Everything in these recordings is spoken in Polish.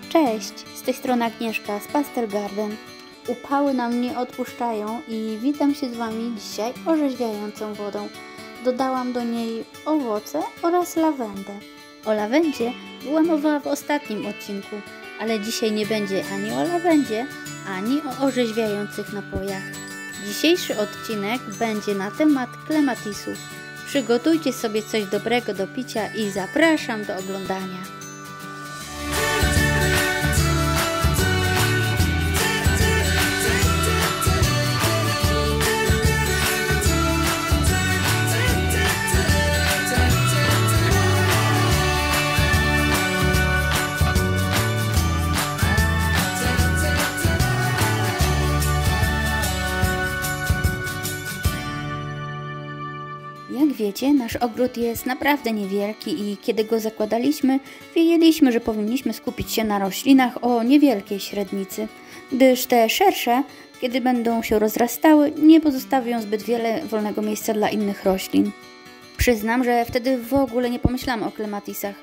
Cześć, z tej strony Agnieszka z Pastel Garden. Upały nam nie odpuszczają i witam się z Wami dzisiaj orzeźwiającą wodą. Dodałam do niej owoce oraz lawendę. O lawendzie była mowa w ostatnim odcinku, ale dzisiaj nie będzie ani o lawendzie, ani o orzeźwiających napojach. Dzisiejszy odcinek będzie na temat klematisów. Przygotujcie sobie coś dobrego do picia i zapraszam do oglądania. Jak wiecie, nasz ogród jest naprawdę niewielki i kiedy go zakładaliśmy, wiedzieliśmy, że powinniśmy skupić się na roślinach o niewielkiej średnicy, gdyż te szersze, kiedy będą się rozrastały, nie pozostawią zbyt wiele wolnego miejsca dla innych roślin. Przyznam, że wtedy w ogóle nie pomyślałam o klematisach,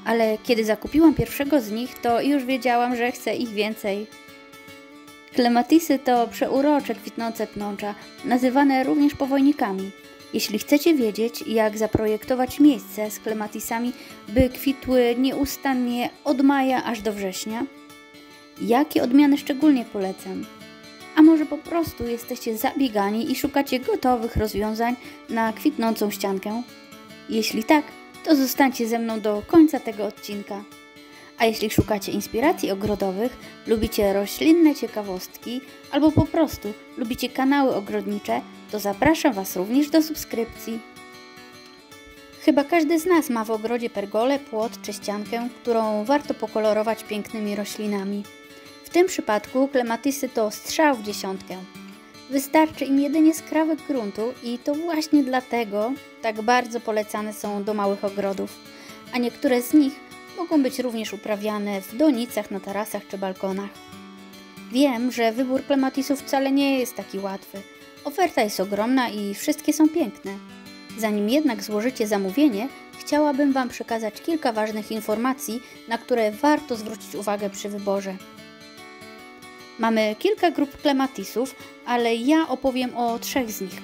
ale kiedy zakupiłam pierwszego z nich, to już wiedziałam, że chcę ich więcej. Klematisy to przeurocze kwitnące pnącza, nazywane również powojnikami. Jeśli chcecie wiedzieć, jak zaprojektować miejsce z klematisami, by kwitły nieustannie od maja aż do września, jakie odmiany szczególnie polecam? A może po prostu jesteście zabiegani i szukacie gotowych rozwiązań na kwitnącą ściankę? Jeśli tak, to zostańcie ze mną do końca tego odcinka. A jeśli szukacie inspiracji ogrodowych, lubicie roślinne ciekawostki albo po prostu lubicie kanały ogrodnicze, to zapraszam Was również do subskrypcji. Chyba każdy z nas ma w ogrodzie pergolę, płot czy ściankę, którą warto pokolorować pięknymi roślinami. W tym przypadku klematisy to strzał w dziesiątkę. Wystarczy im jedynie skrawek gruntu i to właśnie dlatego tak bardzo polecane są do małych ogrodów, a niektóre z nich mogą być również uprawiane w donicach, na tarasach czy balkonach. Wiem, że wybór klematisów wcale nie jest taki łatwy. Oferta jest ogromna i wszystkie są piękne. Zanim jednak złożycie zamówienie, chciałabym Wam przekazać kilka ważnych informacji, na które warto zwrócić uwagę przy wyborze. Mamy kilka grup klematisów, ale ja opowiem o 3 z nich.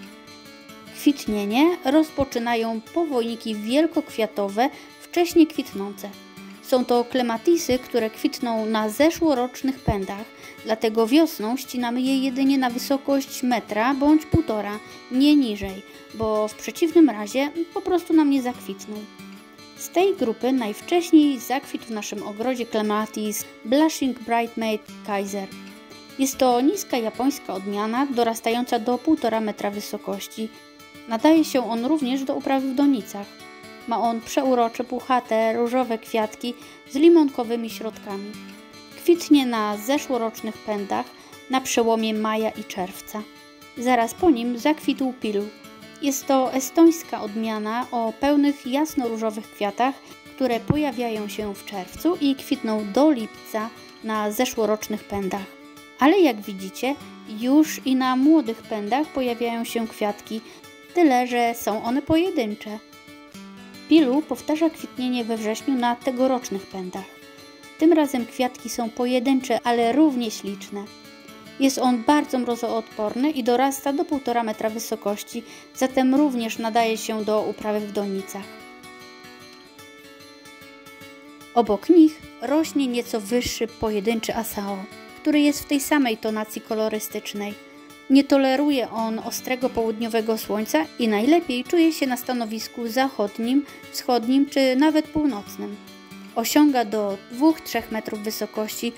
Kwitnienie rozpoczynają powojniki wielkokwiatowe, wcześnie kwitnące. Są to klematisy, które kwitną na zeszłorocznych pędach, dlatego wiosną ścinamy je jedynie na wysokość metra bądź 1,5, nie niżej, bo w przeciwnym razie po prostu nam nie zakwitną. Z tej grupy najwcześniej zakwitł w naszym ogrodzie klematis Blushing Bridesmaid Kaiser. Jest to niska japońska odmiana, dorastająca do 1,5 metra wysokości. Nadaje się on również do uprawy w donicach. Ma on przeurocze, puchate, różowe kwiatki z limonkowymi środkami. Kwitnie na zeszłorocznych pędach na przełomie maja i czerwca. Zaraz po nim zakwitł Pilu. Jest to estońska odmiana o pełnych jasno-różowych kwiatach, które pojawiają się w czerwcu i kwitną do lipca na zeszłorocznych pędach. Ale jak widzicie, już i na młodych pędach pojawiają się kwiatki, tyle że są one pojedyncze. Pilu powtarza kwitnienie we wrześniu na tegorocznych pędach. Tym razem kwiatki są pojedyncze, ale równie śliczne. Jest on bardzo mrozoodporny i dorasta do 1,5 metra wysokości, zatem również nadaje się do uprawy w donicach. Obok nich rośnie nieco wyższy pojedynczy Asao, który jest w tej samej tonacji kolorystycznej. Nie toleruje on ostrego południowego słońca i najlepiej czuje się na stanowisku zachodnim, wschodnim czy nawet północnym. Osiąga do 2-3 metrów wysokości,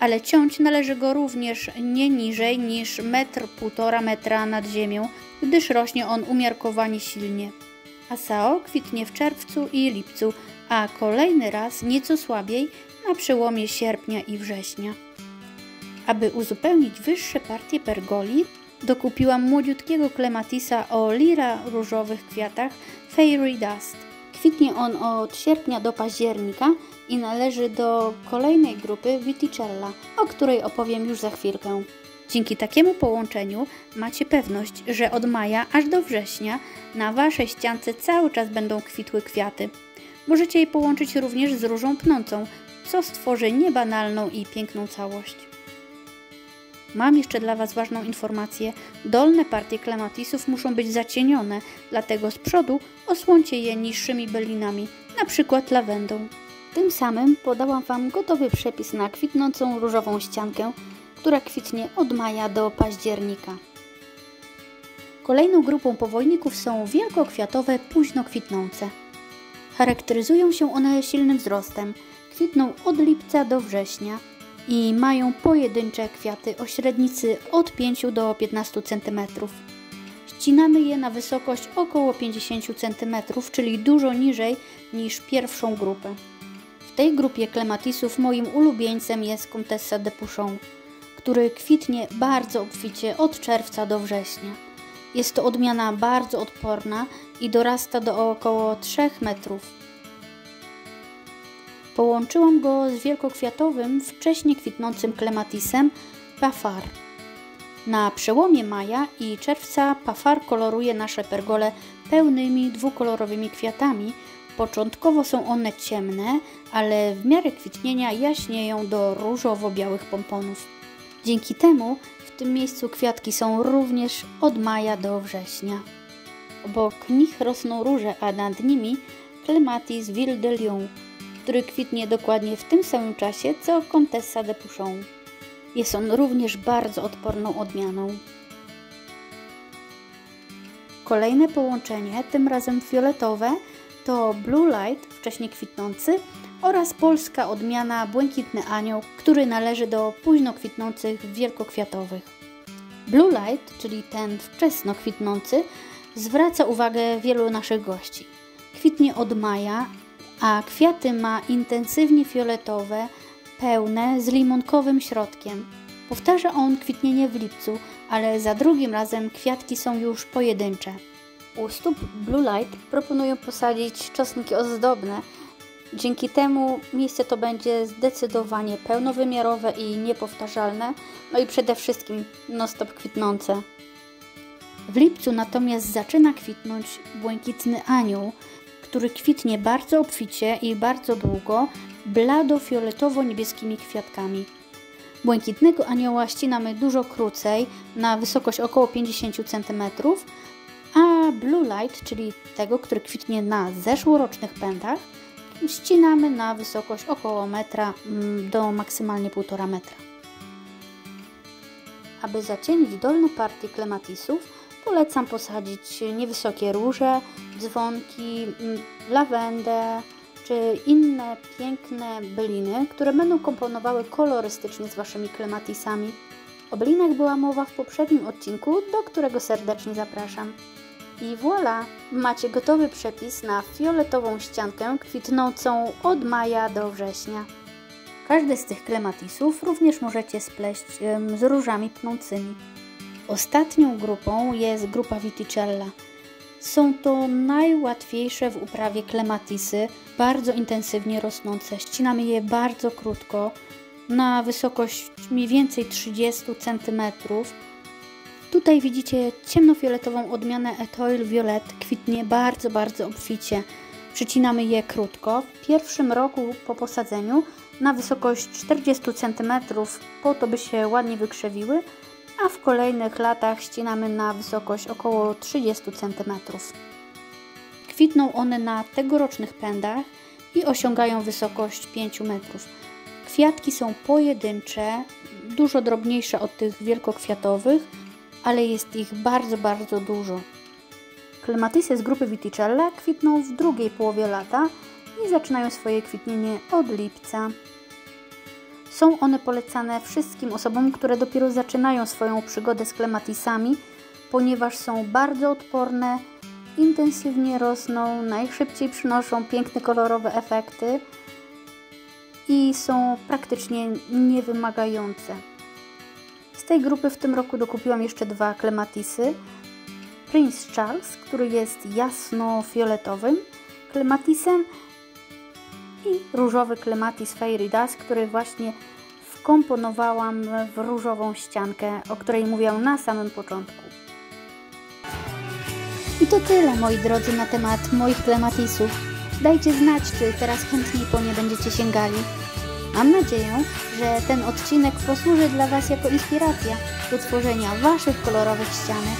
ale ciąć należy go również nie niżej niż 1,5 metra nad ziemią, gdyż rośnie on umiarkowanie silnie. Asao kwitnie w czerwcu i lipcu, a kolejny raz nieco słabiej na przełomie sierpnia i września. Aby uzupełnić wyższe partie pergoli, dokupiłam młodziutkiego klematisa o lila różowych kwiatach Fairy Dust. Kwitnie on od sierpnia do października i należy do kolejnej grupy Viticella, o której opowiem już za chwilkę. Dzięki takiemu połączeniu macie pewność, że od maja aż do września na Waszej ściance cały czas będą kwitły kwiaty. Możecie je połączyć również z różą pnącą, co stworzy niebanalną i piękną całość. Mam jeszcze dla Was ważną informację. Dolne partie klematisów muszą być zacienione, dlatego z przodu osłoncie je niższymi bylinami, np. lawendą. Tym samym podałam Wam gotowy przepis na kwitnącą różową ściankę, która kwitnie od maja do października. Kolejną grupą powojników są wielkokwiatowe, późno kwitnące. Charakteryzują się one silnym wzrostem, kwitną od lipca do września i mają pojedyncze kwiaty o średnicy od 5 do 15 cm. Ścinamy je na wysokość około 50 cm, czyli dużo niżej niż pierwszą grupę. W tej grupie klematisów moim ulubieńcem jest Comtessa de Puchon, który kwitnie bardzo obficie od czerwca do września. Jest to odmiana bardzo odporna i dorasta do około 3 metrów. Połączyłam go z wielkokwiatowym, wcześnie kwitnącym klematisem Pafar. Na przełomie maja i czerwca Pafar koloruje nasze pergole pełnymi, dwukolorowymi kwiatami. Początkowo są one ciemne, ale w miarę kwitnienia jaśnieją do różowo-białych pomponów. Dzięki temu w tym miejscu kwiatki są również od maja do września. Obok nich rosną róże, a nad nimi Clematis Ville de Lyon, który kwitnie dokładnie w tym samym czasie co Comtessa de Puchon. Jest on również bardzo odporną odmianą. Kolejne połączenie, tym razem fioletowe, to Blue Light, wcześniej kwitnący, oraz polska odmiana Błękitny Anioł, który należy do późno kwitnących wielkokwiatowych. Blue Light, czyli ten wczesno kwitnący, zwraca uwagę wielu naszych gości. Kwitnie od maja, a kwiaty ma intensywnie fioletowe, pełne, z limonkowym środkiem. Powtarza on kwitnienie w lipcu, ale za drugim razem kwiatki są już pojedyncze. U stóp Blue Light proponuję posadzić czosnki ozdobne. Dzięki temu miejsce to będzie zdecydowanie pełnowymiarowe i niepowtarzalne, no i przede wszystkim non-stop kwitnące. W lipcu natomiast zaczyna kwitnąć Błękitny Anioł, który kwitnie bardzo obficie i bardzo długo, blado-fioletowo-niebieskimi kwiatkami. Błękitnego Anioła ścinamy dużo krócej, na wysokość około 50 cm, a Blue Light, czyli tego, który kwitnie na zeszłorocznych pędach, ścinamy na wysokość około metra do maksymalnie 1,5 metra. Aby zacienić dolne partie klematisów, polecam posadzić niewysokie róże, dzwonki, lawendę czy inne piękne byliny, które będą komponowały kolorystycznie z Waszymi klematisami. O bylinach była mowa w poprzednim odcinku, do którego serdecznie zapraszam. I voilà! Macie gotowy przepis na fioletową ściankę kwitnącą od maja do września. Każdy z tych klematisów również możecie spleść z różami pnącymi. Ostatnią grupą jest grupa Viticella. Są to najłatwiejsze w uprawie klematisy, bardzo intensywnie rosnące. Ścinamy je bardzo krótko, na wysokość mniej więcej 30 cm. Tutaj widzicie ciemnofioletową odmianę Etoile Violet, kwitnie bardzo obficie. Przycinamy je krótko, w pierwszym roku po posadzeniu na wysokość 40 cm, po to by się ładnie wykrzewiły, a w kolejnych latach ścinamy na wysokość około 30 cm. Kwitną one na tegorocznych pędach i osiągają wysokość 5 metrów. Kwiatki są pojedyncze, dużo drobniejsze od tych wielkokwiatowych, ale jest ich bardzo dużo. Klematisy z grupy Viticella kwitną w drugiej połowie lata i zaczynają swoje kwitnienie od lipca. Są one polecane wszystkim osobom, które dopiero zaczynają swoją przygodę z klematisami, ponieważ są bardzo odporne, intensywnie rosną, najszybciej przynoszą piękne kolorowe efekty i są praktycznie niewymagające. Z tej grupy w tym roku dokupiłam jeszcze 2 klematisy. Prince Charles, który jest jasno-fioletowym klematisem, i różowy klematis Fairy Dust, który właśnie wkomponowałam w różową ściankę, o której mówiłam na samym początku. I to tyle, moi drodzy, na temat moich klematisów. Dajcie znać, czy teraz chętniej po nie będziecie sięgali. Mam nadzieję, że ten odcinek posłuży dla Was jako inspiracja do tworzenia Waszych kolorowych ścianek.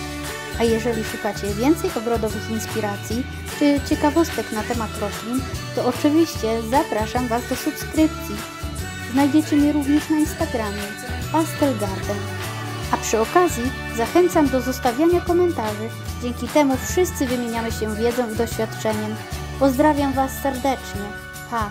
A jeżeli szukacie więcej ogrodowych inspiracji czy ciekawostek na temat roślin, to oczywiście zapraszam Was do subskrypcji. Znajdziecie mnie również na Instagramie Pastel Garden. A przy okazji zachęcam do zostawiania komentarzy. Dzięki temu wszyscy wymieniamy się wiedzą i doświadczeniem. Pozdrawiam Was serdecznie. Pa!